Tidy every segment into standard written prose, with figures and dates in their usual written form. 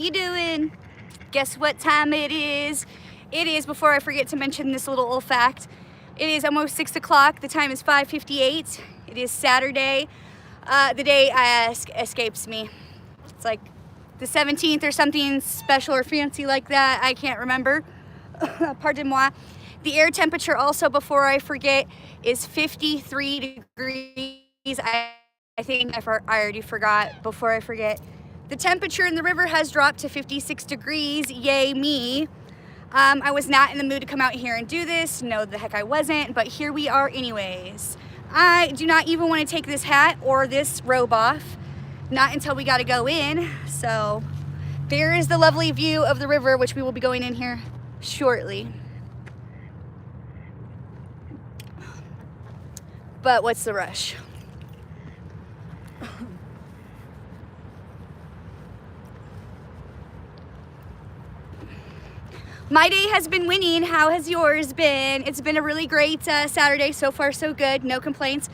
you doing? Guess what time it is? It is, before I forget to mention this little old fact, it is almost 6 o'clock. The time is 5:58. It is Saturday. The day escapes me. It's like the 17th or something special or fancy like that. I can't remember. Pardon moi. The air temperature also, before I forget, is 53 degrees. I think I already forgot before I forget. The temperature in the river has dropped to 56 degrees. Yay me. I was not in the mood to come out here and do this. No, the heck I wasn't. But here we are anyways. I do not even want to take this hat or this robe off. Not until we got to go in. So there is the lovely view of the river, which we will be going in here shortly. But what's the rush? My day has been winning. How has yours been? It's been a really great Saturday. So far, so good. No complaints,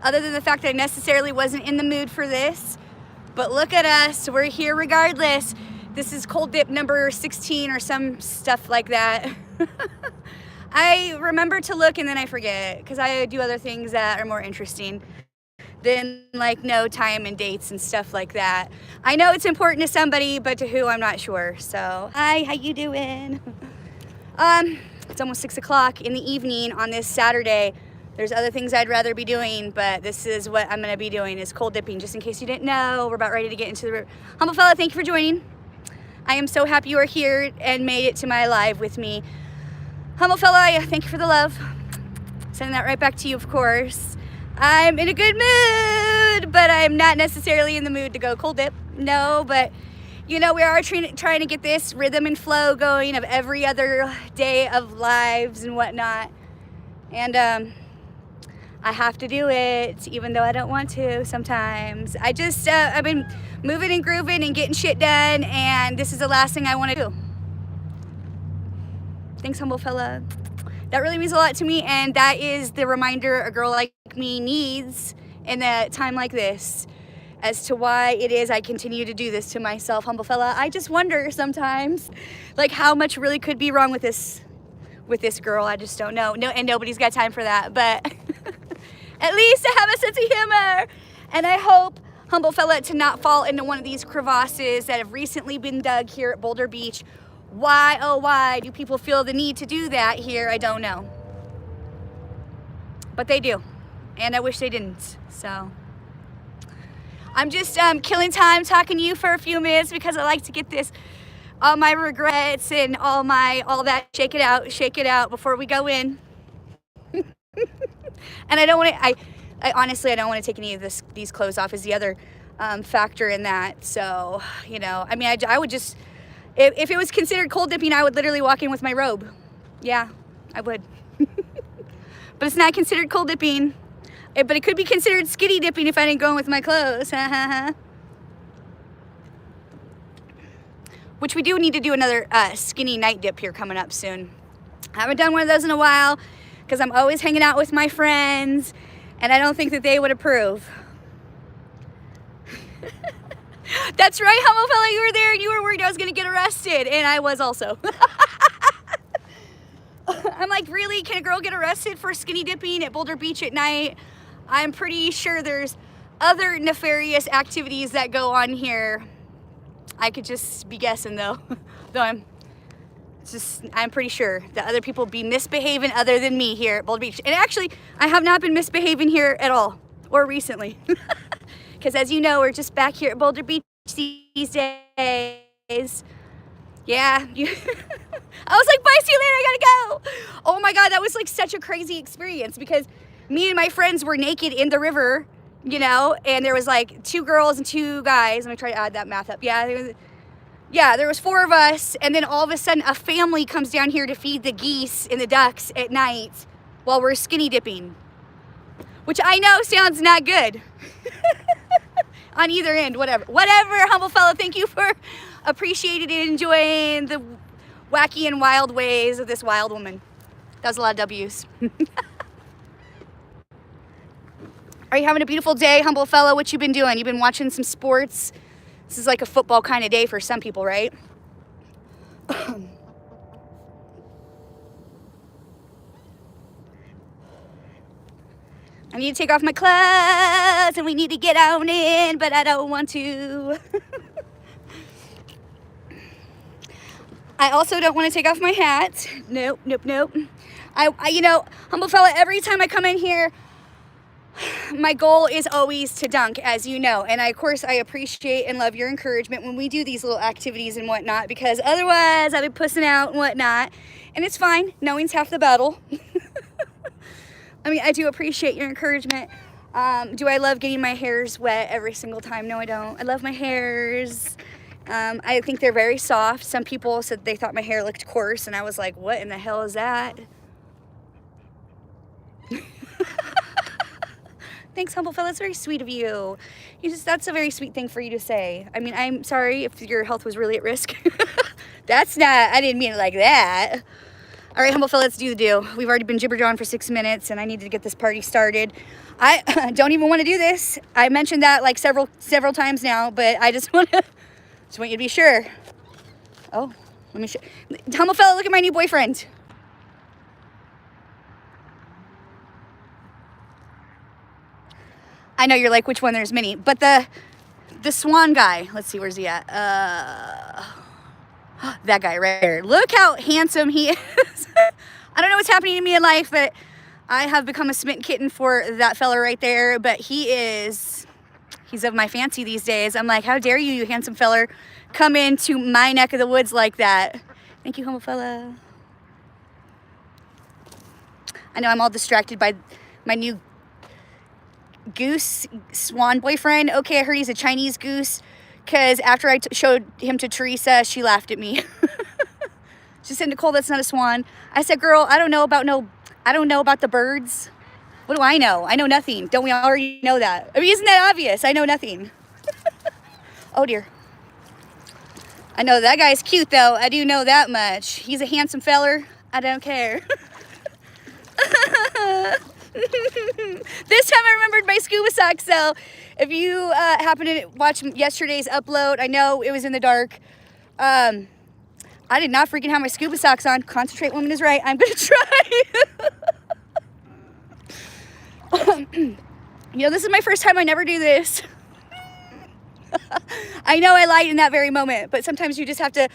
other than the fact that I necessarily wasn't in the mood for this. But look at us. We're here regardless. This is cold dip number 16 or some stuff like that. I remember to look and then I forget because I do other things that are more interesting than like know time and dates and stuff like that. I know it's important to somebody, but to who, I'm not sure. So, hi, how you doing? It's almost 6 o'clock in the evening on this Saturday. There's other things I'd rather be doing, but this is what I'm gonna be doing, is cold dipping. Just in case you didn't know, we're about ready to get into the river. Humble fella, thank you for joining. I am so happy you are here and made it to my live with me. Humble fella, thank you for the love. Sending that right back to you, of course. I'm in a good mood, but I'm not necessarily in the mood to go cold dip. No, but you know, we are trying to get this rhythm and flow going of every other day of lives and whatnot. And I have to do it, even though I don't want to sometimes. I've been moving and grooving and getting shit done, and this is the last thing I want to do. Thanks, humble fella. That really means a lot to me, and that is the reminder a girl like me needs in a time like this as to why it is I continue to do this to myself, humble fella. I just wonder sometimes, like, how much really could be wrong with this girl. I just don't know. No, and nobody's got time for that, but at least I have a sense of humor. And I hope, humble fella, to not fall into one of these crevasses that have recently been dug here at Boulder Beach. Why, oh why do people feel the need to do that here? I don't know. But they do. And I wish they didn't. So I'm just killing time talking to you for a few minutes because I like to get this, all my regrets and all that, shake it out before we go in. And I don't want to, I honestly, I don't want to take any of these clothes off is the other factor in that. So, you know, I mean, I would just, if it was considered cold dipping, I would literally walk in with my robe. Yeah, I would. But it's not considered cold dipping. But it could be considered skinny dipping if I didn't go in with my clothes. Which we do need to do another skinny night dip here coming up soon. I haven't done one of those in a while because I'm always hanging out with my friends and I don't think that they would approve. That's right, humble fella, you were there and you were worried I was gonna get arrested, and I was also. I'm like, really? Can a girl get arrested for skinny dipping at Boulder Beach at night? I'm pretty sure there's other nefarious activities that go on here. I could just be guessing though. Though I'm pretty sure that other people be misbehaving other than me here at Boulder Beach. And actually, I have not been misbehaving here at all, or recently. Because as you know, we're just back here at Boulder Beach these days. Yeah. I was like, bye, see you later, I gotta go. Oh my God, that was like such a crazy experience because me and my friends were naked in the river, you know, and there was like 2 girls and 2 guys. Let me try to add that math up. Yeah, there was 4 of us, and then all of a sudden a family comes down here to feed the geese and the ducks at night while we're skinny dipping, which I know sounds not good. On either end, whatever, humble fellow, thank you for appreciating and enjoying the wacky and wild ways of this wild woman. That was a lot of W's. Are you having a beautiful day, humble fellow? What you been doing? You been watching some sports, This is like a football kind of day for some people, right? I need to take off my clothes and we need to get on in, but I don't want to. I also don't want to take off my hat. Nope, nope, nope. You know, humble fella, every time I come in here, my goal is always to dunk, as you know. And of course, I appreciate and love your encouragement when we do these little activities and whatnot, because otherwise I'd be pussing out and whatnot. And it's fine. Knowing's half the battle. I mean, I do appreciate your encouragement. Do I love getting my hairs wet every single time? No, I don't. I love my hairs. I think they're very soft. Some people said they thought my hair looked coarse, and I was like, what in the hell is that? Thanks, humble fella. That's very sweet of you. That's a very sweet thing for you to say. I mean, I'm sorry if your health was really at risk. I didn't mean it like that. All right, humble fella, let's do the do. We've already been gibbered on for 6 minutes, and I need to get this party started. I don't even want to do this. I mentioned that like several times now, but I just want you to be sure. Oh, let me show. Humble fella, look at my new boyfriend. I know you're like, which one? There's many, but the swan guy. Let's see, where's he at? That guy right there. Look how handsome he is. I don't know what's happening to me in life, but I have become a smitten kitten for that fella right there. But he's of my fancy these days. I'm like, how dare you, you handsome fella, come into my neck of the woods like that? Thank you, humble fella. I know I'm all distracted by my new goose swan boyfriend. Okay, I heard he's a Chinese goose, because after I showed him to Teresa, she laughed at me. She said, Nicole, that's not a swan. I said, girl, I don't know about the birds. What do I know? I know nothing. Don't we already know that? I mean, isn't that obvious? I know nothing. Oh dear. I know that guy's cute though. I do know that much. He's a handsome feller. I don't care. This time I remembered my scuba socks, so if you happen to watch yesterday's upload, I know it was in the dark. I did not freaking have my scuba socks on. Concentrate, woman is right. I'm gonna try. You know, this is my first time. I never do this. I know I lied in that very moment, but sometimes you just have to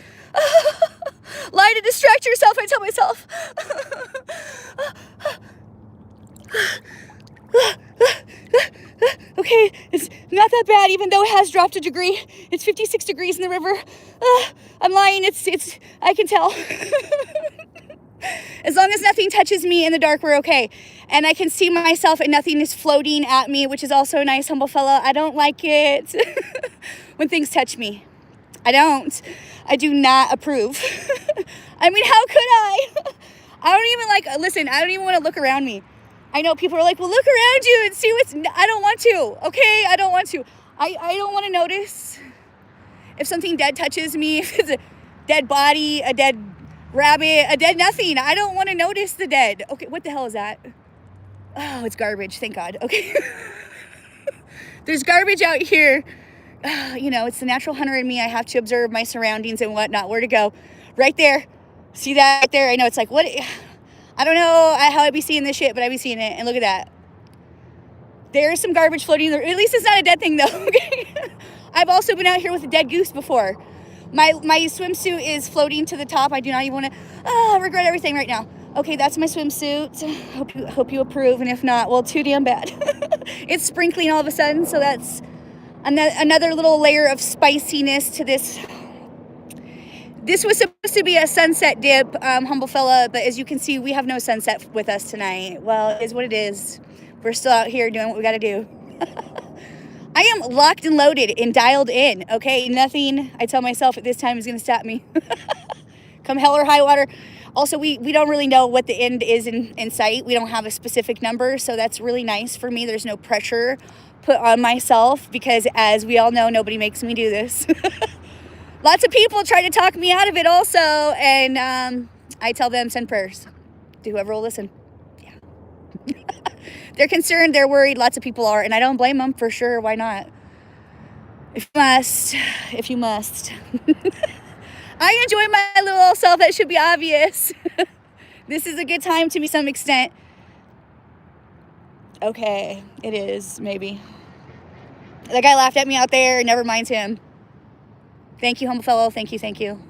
lie to distract yourself. I tell myself. Okay, it's not that bad, even though it has dropped a degree. It's 56 degrees in the river. I'm lying, I can tell. As long as nothing touches me in the dark, we're okay. And I can see myself and nothing is floating at me, which is also nice, humble fella. I don't like it when things touch me. I do not approve. I mean, how could I? Listen, I don't even want to look around me. I know people are like, well, look around you and see I don't want to, okay? I don't want to. I don't want to notice if something dead touches me, if it's a dead body, a dead rabbit, a dead nothing. I don't want to notice the dead. Okay, what the hell is that? Oh, it's garbage, thank God, okay? There's garbage out here. You know, it's the natural hunter in me. I have to observe my surroundings and whatnot. Where to go? Right there. See that right there? I know, it's like, what? I don't know how I'd be seeing this shit, but I'd be seeing it. And look at that. There's some garbage floating there. At least it's not a dead thing, though. Okay. I've also been out here with a dead goose before. My swimsuit is floating to the top. I do not even want to regret everything right now. Okay, that's my swimsuit. Hope you approve. And if not, well, too damn bad. It's sprinkling all of a sudden, so that's another little layer of spiciness to this. This was supposed to be a sunset dip, humble fella, but as you can see, we have no sunset with us tonight. Well, it is what it is. We're still out here doing what we got to do. I am locked and loaded and dialed in, okay? Nothing, I tell myself at this time, is going to stop me. Come hell or high water. Also, we don't really know what the end is in sight. We don't have a specific number, so that's really nice for me. There's no pressure put on myself because, as we all know, nobody makes me do this. Lots of people try to talk me out of it also, and I tell them, send prayers to whoever will listen. Yeah. They're concerned, they're worried, lots of people are, and I don't blame them, for sure, why not? If you must, if you must. I enjoy my little self, that should be obvious. This is a good time to me to some extent. Okay, it is, maybe. The guy laughed at me out there, never mind him. Thank you, humble fellow, thank you, thank you.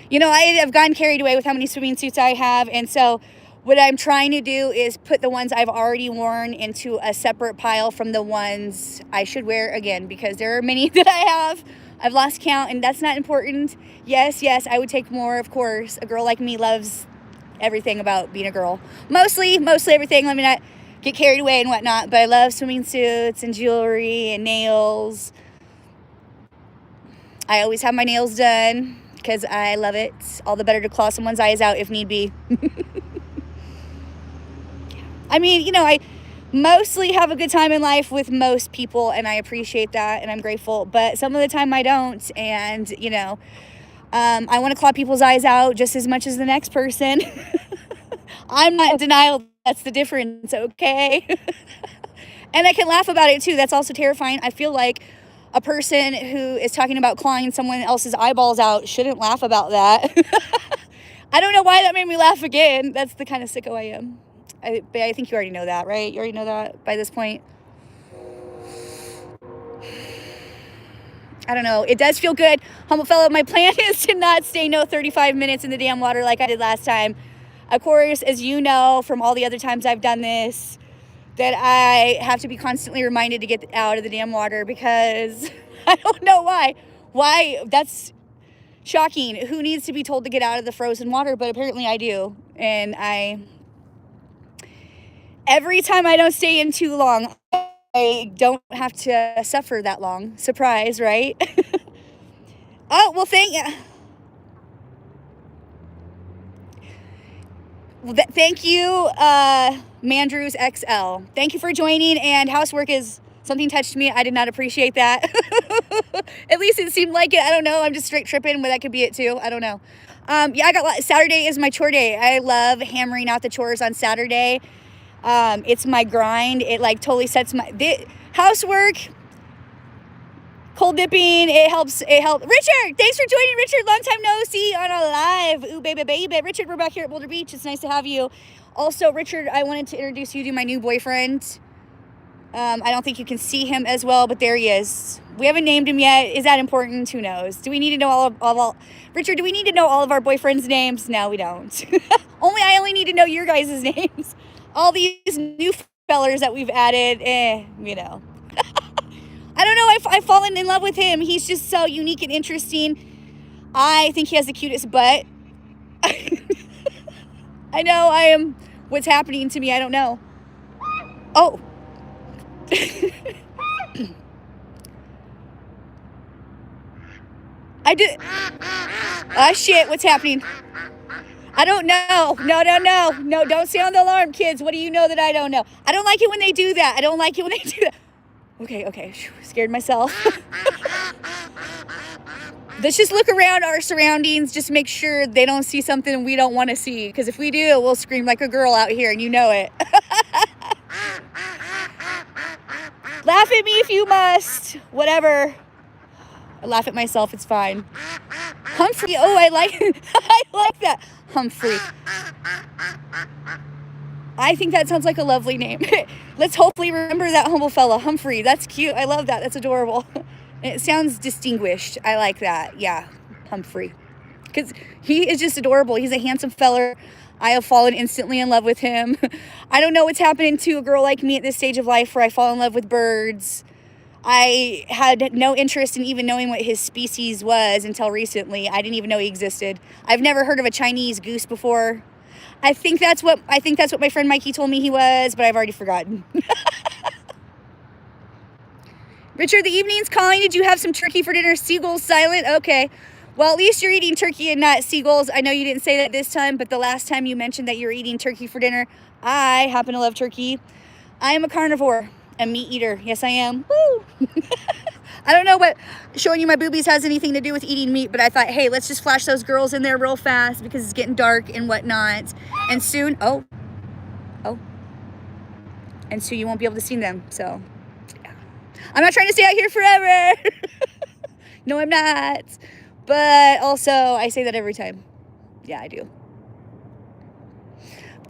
You know, I have gotten carried away with how many swimming suits I have, and so what I'm trying to do is put the ones I've already worn into a separate pile from the ones I should wear again, because there are many that I have. I've lost count, and that's not important. Yes, I would take more, of course. A girl like me loves everything about being a girl. Mostly everything. Let me not get carried away and whatnot, but I love swimming suits and jewelry and nails. I always have my nails done because I love it. All the better to claw someone's eyes out if need be. I mean, you know, I mostly have a good time in life with most people, and I appreciate that, and I'm grateful, but some of the time I don't, and, you know, I want to claw people's eyes out just as much as the next person. I'm not in denial. That's the difference, okay? And I can laugh about it, too. That's also terrifying. I feel like a person who is talking about clawing someone else's eyeballs out shouldn't laugh about that. I don't know why that made me laugh again. That's the kind of sicko I am. But I think you already know that, right? You already know that by this point. I don't know. It does feel good. Humble fellow, my plan is to not stay 35 minutes in the damn water like I did last time. Of course, as you know from all the other times I've done this, that I have to be constantly reminded to get out of the damn water because I don't know why. Why? That's shocking. Who needs to be told to get out of the frozen water? But apparently I do. And every time I don't stay in too long, I don't have to suffer that long. Surprise, right? Oh, well, thank you, Mandrews XL. Thank you for joining, and housework is something touched me. I did not appreciate that. At least it seemed like it. I don't know. I'm just straight tripping, but that could be it too. I don't know. Yeah, Saturday is my chore day. I love hammering out the chores on Saturday. It's my grind. It like totally sets housework, cold dipping. It helps. Richard, thanks for joining. Richard, long time no see on a live. Ooh, baby. Richard, we're back here at Boulder Beach. It's nice to have you. Also, Richard, I wanted to introduce you to my new boyfriend. I don't think you can see him as well, but there he is. We haven't named him yet. Is that important? Who knows? Do we need to know all Richard, do we need to know all of our boyfriends' names? No, we don't. I only need to know your guys' names. All these new fellers that we've added, you know. I don't know, I've fallen in love with him. He's just so unique and interesting. I think he has the cutest butt. I know, what's happening to me, I don't know. Oh. I did. Ah, shit, what's happening? I don't know. No, don't sound the alarm, kids. What do you know that I don't know? I don't like it when they do that. Okay. Scared myself. Let's just look around our surroundings. Just make sure they don't see something we don't want to see. Because if we do, we'll scream like a girl out here, and you know it. Laugh at me if you must. Whatever. I laugh at myself. It's fine. Humphrey. Oh, I like that. Humphrey. I think that sounds like a lovely name. Let's hopefully remember that, humble fella. Humphrey. That's cute. I love that. That's adorable. It sounds distinguished. I like that. Yeah, Humphrey. Because he is just adorable. He's a handsome feller. I have fallen instantly in love with him. I don't know what's happening to a girl like me at this stage of life where I fall in love with birds. I had no interest in even knowing what his species was until recently. I didn't even know he existed. I've never heard of a Chinese goose before. I think that's what my friend Mikey told me he was, but I've already forgotten. Richard, the evening's calling. Did you have some turkey for dinner? Seagulls silent? Okay. Well, at least you're eating turkey and not seagulls. I know you didn't say that this time, but the last time you mentioned that you were eating turkey for dinner, I happen to love turkey. I am a carnivore, a meat eater. Yes, I am. Woo! I don't know what showing you my boobies has anything to do with eating meat, but I thought, hey, let's just flash those girls in there real fast because it's getting dark and whatnot. And soon, and soon you won't be able to see them. So, yeah. I'm not trying to stay out here forever. No, I'm not. But also, I say that every time. Yeah, I do.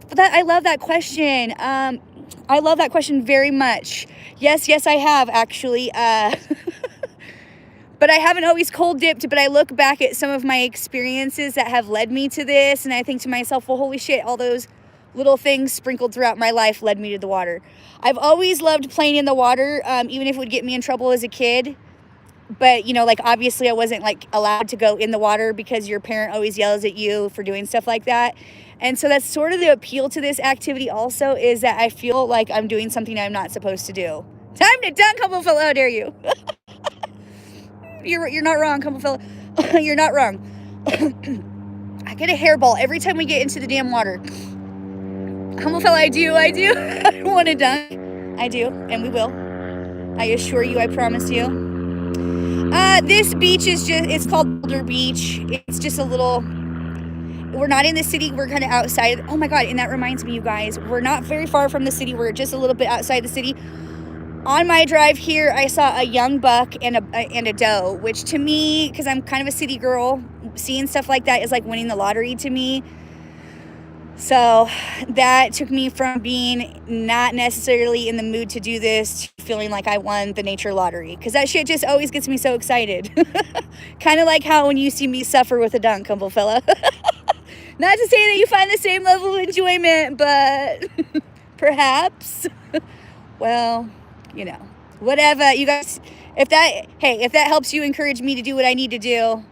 But I love that question. I love that question very much. Yes, I have actually. But I haven't always cold dipped, but I look back at some of my experiences that have led me to this, and I think to myself, well, holy shit, all those little things sprinkled throughout my life led me to the water. I've always loved playing in the water, even if it would get me in trouble as a kid. But, you know, like, obviously I wasn't, like, allowed to go in the water because your parent always yells at you for doing stuff like that. And so that's sort of the appeal to this activity also, is that I feel like I'm doing something I'm not supposed to do. Time to dunk, humble fellow, how dare you? You're not wrong, humble fellow. You're not wrong. I get a hairball every time we get into the damn water. Humble fellow, I do. I want to dunk. I do, and we will. I assure you, I promise you. This beach is it's called Boulder Beach. It's just a little, we're not in the city, we're kind of outside. Oh my God, and that reminds me, you guys, we're not very far from the city, we're just a little bit outside the city. On my drive here, I saw a young buck and a doe, which to me, because I'm kind of a city girl, seeing stuff like that is like winning the lottery to me. So that took me from being not necessarily in the mood to do this to feeling like I won the nature lottery, because that shit just always gets me so excited. Kind of like how when you see me suffer with a dunk, humble fella. Not to say that you find the same level of enjoyment, but perhaps. Well, you know, whatever. You guys, if that helps you encourage me to do what I need to do.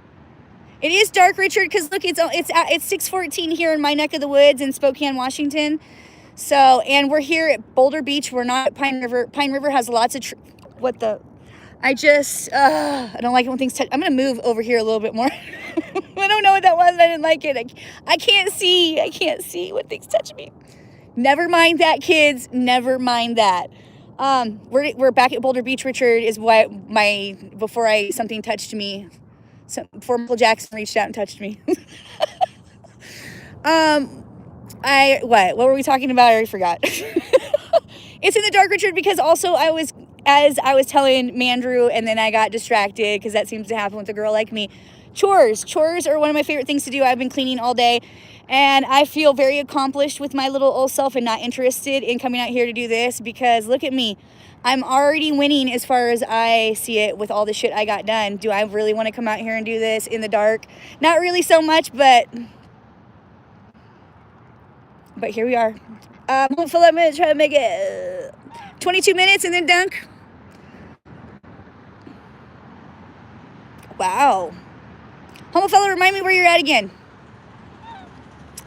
It is dark, Richard, because look, it's 6:14 here in my neck of the woods in Spokane, Washington. So, and we're here at Boulder Beach. We're not at Pine River. Pine River has lots of I don't like it when things touch. I'm going to move over here a little bit more. I don't know what that was. I didn't like it. I can't see when things touch me. Never mind that, kids. Never mind that. We're back at Boulder Beach, Richard, is what before something touched me. So before Michael Jackson reached out and touched me. What were we talking about? I already forgot. It's in the dark, Richard, because also I was telling Mandrew, and then I got distracted, because that seems to happen with a girl like me. Chores are one of my favorite things to do. I've been cleaning all day, and I feel very accomplished with my little old self and not interested in coming out here to do this, because look at me. I'm already winning as far as I see it with all the shit I got done. Do I really want to come out here and do this in the dark? Not really so much, but here we are. Hopefully I'm going to try to make it 22 minutes and then dunk. Wow. Humble fellow, remind me where you're at again.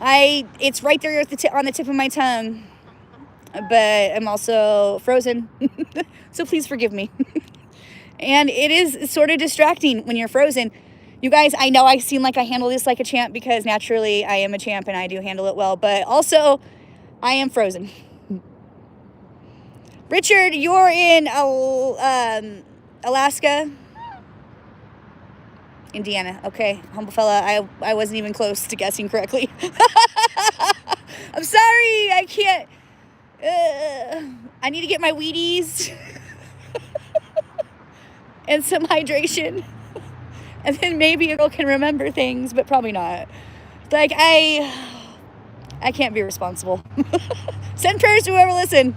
It's right there on the tip of my tongue. But I'm also frozen, so please forgive me. And it is sort of distracting when you're frozen. You guys, I know I seem like I handle this like a champ, because naturally I am a champ and I do handle it well, but also I am frozen. Richard, you're in Alaska? Indiana. Okay, humble fella, I wasn't even close to guessing correctly. I'm sorry, I can't. I need to get my Wheaties and some hydration, and then maybe a girl can remember things, but probably not. Like, I can't be responsible. Send prayers to whoever listen.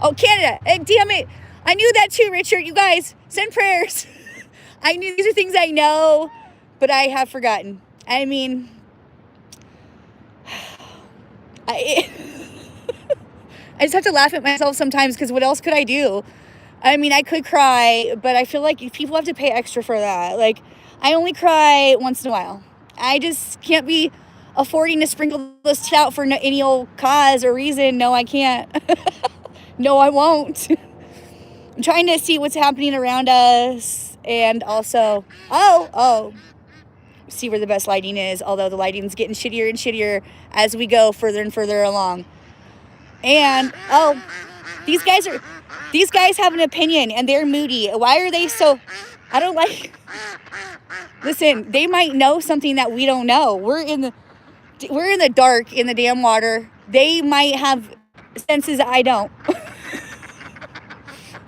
Oh, Canada. Damn it. I knew that too, Richard. You guys, send prayers. I knew these are things I know, but I have forgotten. I mean, I just have to laugh at myself sometimes, because what else could I do? I mean, I could cry, but I feel like people have to pay extra for that. Like, I only cry once in a while. I just can't be affording to sprinkle this out for any old cause or reason. No, I can't. No, I won't. I'm trying to see what's happening around us, and also, see where the best lighting is, although the lighting's getting shittier and shittier as we go further and further along. And these guys have an opinion, and they're moody. Why are they so? I don't like. Listen, they might know something that we don't know. We're in the dark in the damn water. They might have senses I don't.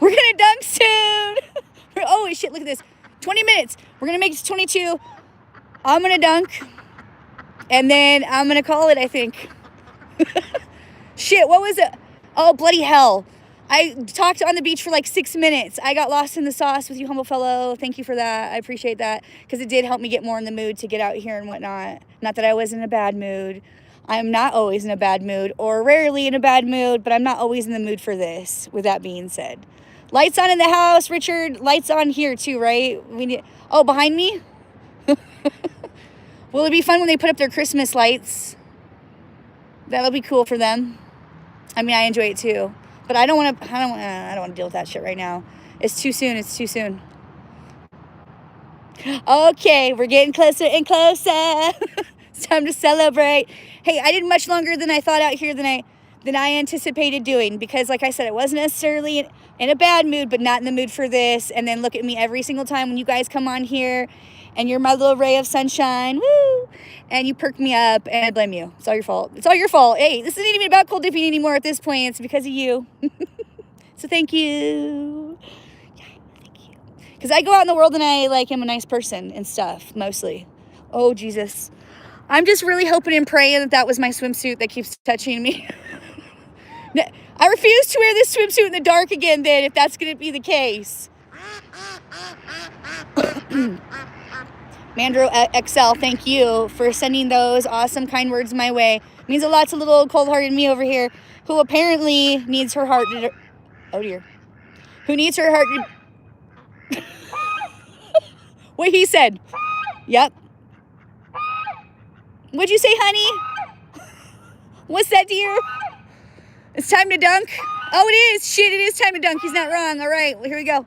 We're gonna dunk soon. Oh shit! Look at this. 20 minutes. We're going to make it to 22. I'm going to dunk. And then I'm going to call it, I think. Shit, what was it? Oh, bloody hell. I talked on the beach for like 6 minutes. I got lost in the sauce with you, humble fellow. Thank you for that. I appreciate that, because it did help me get more in the mood to get out here and whatnot. Not that I was in a bad mood. I'm not always in a bad mood, or rarely in a bad mood, but I'm not always in the mood for this, with that being said. Lights on in the house, Richard. Lights on here too, right? We need. Oh, behind me? Will it be fun when they put up their Christmas lights? That'll be cool for them. I mean, I enjoy it too. But I don't want to deal with that shit right now. It's too soon. It's too soon. Okay, we're getting closer and closer. It's time to celebrate. Hey, I did much longer than I thought out here than I anticipated doing, because like I said, I wasn't necessarily in a bad mood, but not in the mood for this. And then look at me every single time when you guys come on here and you're my little ray of sunshine. Woo! And you perk me up, and I blame you. It's all your fault. It's all your fault. Hey, this isn't even about cold dipping anymore at this point. It's because of you. So thank you. Yeah, thank you. Because I go out in the world and I am a nice person and stuff, mostly. Oh, Jesus. I'm just really hoping and praying that was my swimsuit that keeps touching me. I refuse to wear this swimsuit in the dark again then, if that's going to be the case. Mandro XL, thank you for sending those awesome, kind words my way. It means a lot to little cold-hearted me over here, who apparently needs her heart to... Oh, dear. Who needs her heart to... What he said. Yep. What'd you say, honey? What's that, dear? It's time to dunk? Oh, it is. Shit, it is time to dunk. He's not wrong. All right, well, here we go.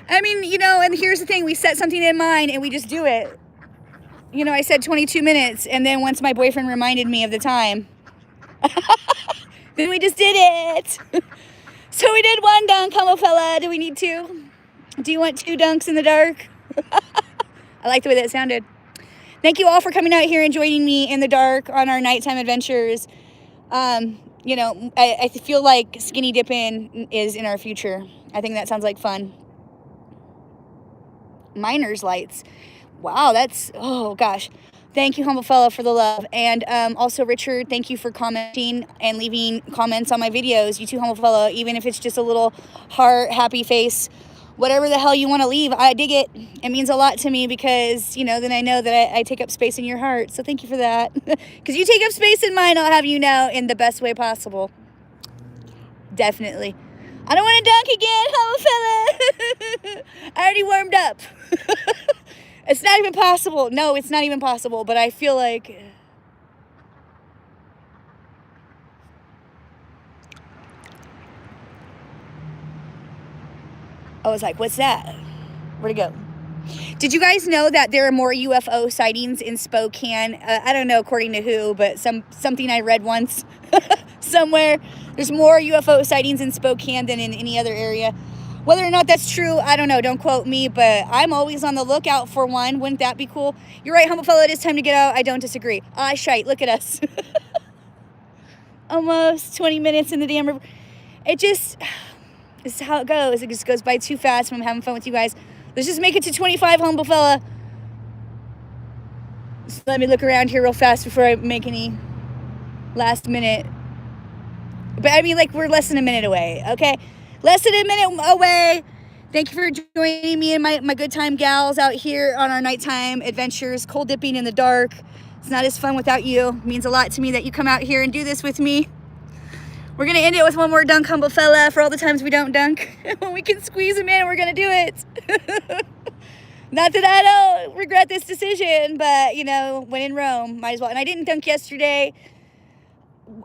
I mean, and here's the thing. We set something in mind and we just do it. I said 22 minutes, and then once my boyfriend reminded me of the time, then we just did it. So we did one dunk, humble fella. Do we need two? Do you want 2 dunks in the dark? I like the way that sounded. Thank you all for coming out here and joining me in the dark on our nighttime adventures. I feel like skinny dipping is in our future. I think that sounds like fun. Miner's lights. Wow, that's, oh gosh. Thank you, humble fellow, for the love. And also, Richard, thank you for commenting and leaving comments on my videos. You too, humble fellow, even if it's just a little heart, happy face, whatever the hell you want to leave. I dig it. It means a lot to me because, then I know that I take up space in your heart. So thank you for that. Because you take up space in mine, I'll have you know, in the best way possible. Definitely. I don't want to dunk again, humble fella. I already warmed up. It's not even possible. No, it's not even possible. But I feel like... I was like, what's that? Where'd it go? Did you guys know that there are more UFO sightings in Spokane? I don't know according to who, but something I read once somewhere. There's more UFO sightings in Spokane than in any other area. Whether or not that's true, I don't know. Don't quote me, but I'm always on the lookout for one. Wouldn't that be cool? You're right, humble fellow. It is time to get out. I don't disagree. Ah, shite. Look at us. Almost 20 minutes in the damn river. It just... This is how it goes. It just goes by too fast when I'm having fun with you guys. Let's just make it to 25, humble fella. Just let me look around here real fast before I make any last minute. But I mean, we're less than a minute away, okay? Less than a minute away. Thank you for joining me and my good time gals out here on our nighttime adventures, cold dipping in the dark. It's not as fun without you. It means a lot to me that you come out here and do this with me. We're going to end it with one more dunk, humble fella, for all the times we don't dunk. When we can squeeze them in, we're going to do it. Not that I don't regret this decision, but, when in Rome, might as well. And I didn't dunk yesterday.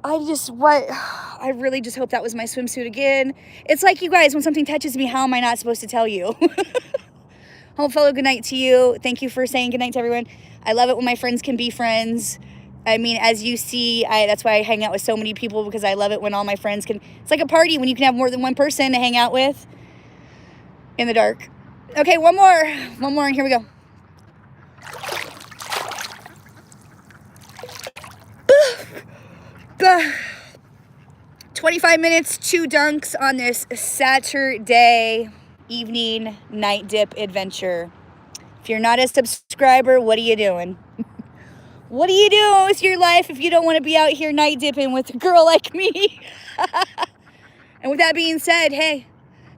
I really just hope that was my swimsuit again. It's like, you guys, when something touches me, how am I not supposed to tell you? Humble fellow, good night to you. Thank you for saying good night to everyone. I love it when my friends can be friends. I mean, as you see, that's why I hang out with so many people, because I love it when all my friends can... It's like a party when you can have more than one person to hang out with in the dark. Okay, one more. One more, and here we go. 25 minutes, 2 dunks on this Saturday evening night dip adventure. If you're not a subscriber, what are you doing? What are you doing with your life if you don't want to be out here night dipping with a girl like me? And with that being said, hey,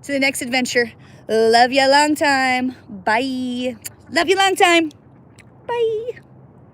to the next adventure. Love you a long time. Bye. Love you long time. Bye.